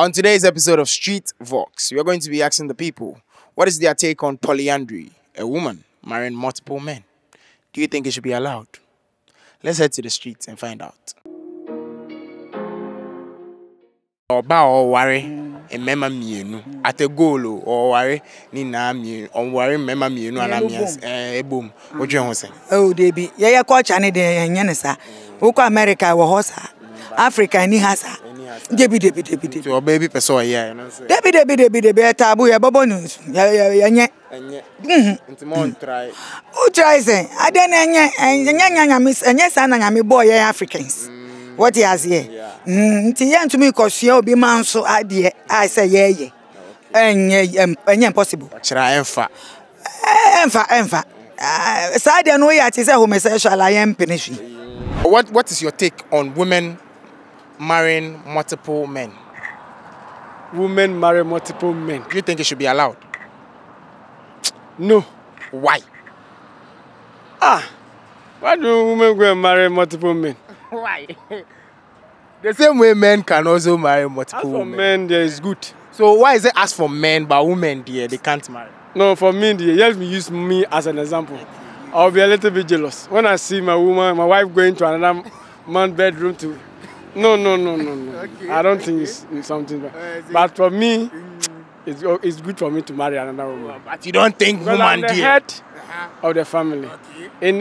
On today's episode of Street Vox, we are going to be asking the people, what is their take on polyandry, a woman marrying multiple men? Do you think it should be allowed? Let's head to the streets and find out. Oba or worry, a mema mienu, at a goal or worry, Nina mienu, or worry mema mienu, and amias, a boom. What do you say? Oh, Debbie, yeah, coach any day and Yanessa. Uko America or Hosa, Africa and Nihasa. Debbie. To a baby person, yeah. Debbie, taboo, ya babonus. Yeah. Into more try. Who tries it? I don't miss and yes, and I'm a boy, Africans. What he has here? Tian to me, cause you'll be man so idea. I say, yeah. And impossible. Try enfa. Side and way at his homosexual, I am finishing. What is your take on women marrying multiple men? Women marry multiple men. Do you think it should be allowed? No. Why? Why do women go and marry multiple men? Why? The same way men can also marry multiple For women. men, there is good. So why is it as for men, but women, dear, they can't marry? No, for me, let me use me as an example. I'll be a little bit jealous when I see my wife going to another man's bedroom to. No. Okay. I don't think it's something. But for me, it's good for me to marry another woman. But you don't think woman, I'm the head of the family. Okay. In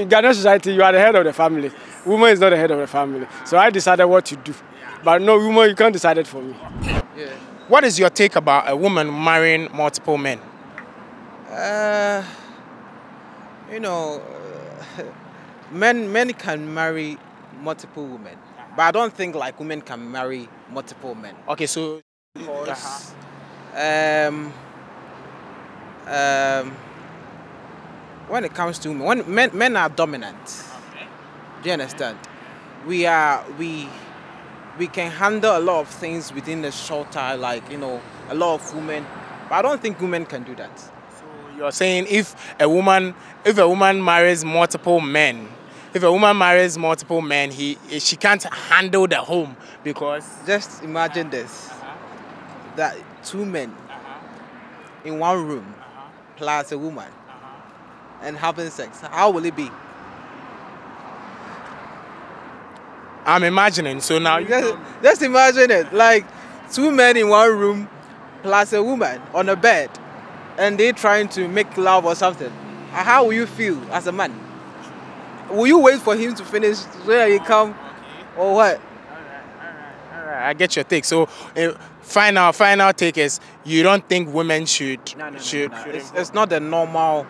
Ghanaian society, you are the head of the family. Woman is not the head of the family. So I decided what to do. But no, woman, you can't decide it for me. Yeah. What is your take about a woman marrying multiple men? Men can marry multiple women, but I don't think like women can marry multiple men. Okay, so Because, when it comes to women, when men are dominant, okay. Do you understand? We can handle a lot of things within the shelter, like a lot of women, but I don't think women can do that. So you're saying if a woman marries multiple men, she can't handle the home because just imagine this: that two men in one room plus a woman and having sex. How will it be? I'm imagining. So now just imagine it, like two men in one room plus a woman on a bed, and they trying to make love or something. How will you feel as a man? Will you wait for him to finish so that he come, or what? All right. I get your take. So final take is you don't think women should. No. It's not the normal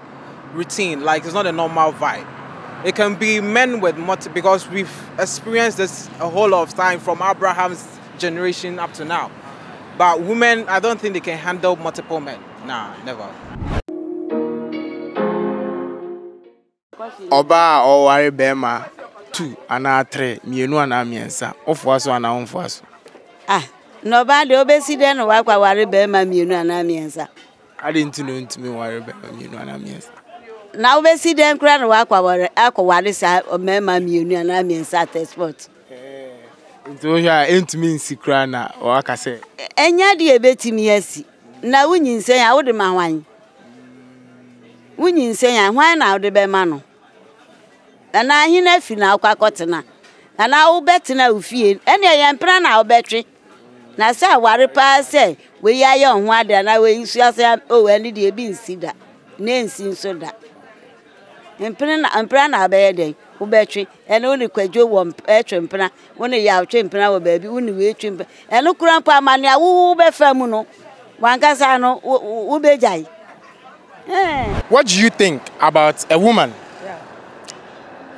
routine. Like it's not a normal vibe. It can be men with multiple, because we've experienced this a whole lot of time from Abraham's generation up to now. But women, I don't think they can handle multiple men. Nah, never. Oba or worry bema 2 and 3 mienu and amiensa. Ofuaso and unfuaso. Nobody obesi den wa kwa worry bema mienu and amiensa. I didn't know to me worry bema mienu and amiensa. Now obesi den kra no wa kwa worry sa mema mienu and amiensa at sport. So ya entumi nsikra na o aka say. Enya de ebetimi asi. Na wunyinsen ya wo de ma hwan. Wunyinsen ya hwan na wo de be ma no. Na hina fi na akwakotena na wo betena ufie ene yempra na wo betwe na sa ware pa se we ya ye ho ade na we isu ase o eni de ebi nsida na ensi so da empra na be den wo betwe ene woni kwadwo wo etwe mpra woni ya twe mpra wo baabi woni we twe mpra ene kura mpa amane wo be famu no wankasa no wo bejai. What do you think about a woman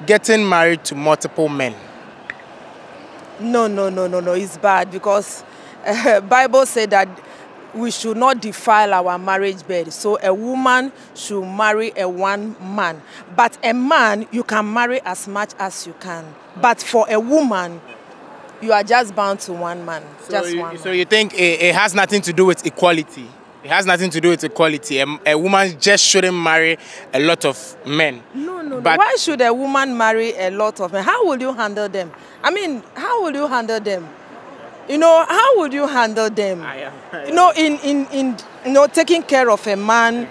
getting married to multiple men? No. It's bad because Bible said that we should not defile our marriage bed. So a woman should marry a one man. But a man, you can marry as much as you can. But for a woman, you are just bound to one man. So you think it has nothing to do with equality? It has nothing to do with equality. A woman just shouldn't marry a lot of men. No. But why should a woman marry a lot of men? How will you handle them? I mean, how will you handle them? You know, how would you handle them? You know, in taking care of a man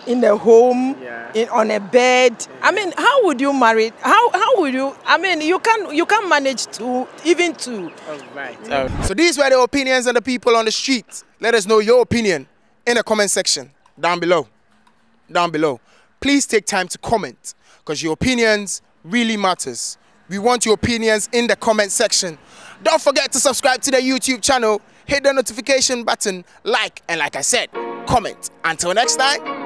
in the home, on a bed. I mean, how would you marry? How would you? I mean, you can manage two, even two. So these were the opinions of the people on the street. Let us know your opinion in the comment section down below. Please take time to comment because your opinions really matters. We want your opinions in the comment section. Don't forget to subscribe to the YouTube channel, hit the notification button, like, and like I said, comment. Until next time.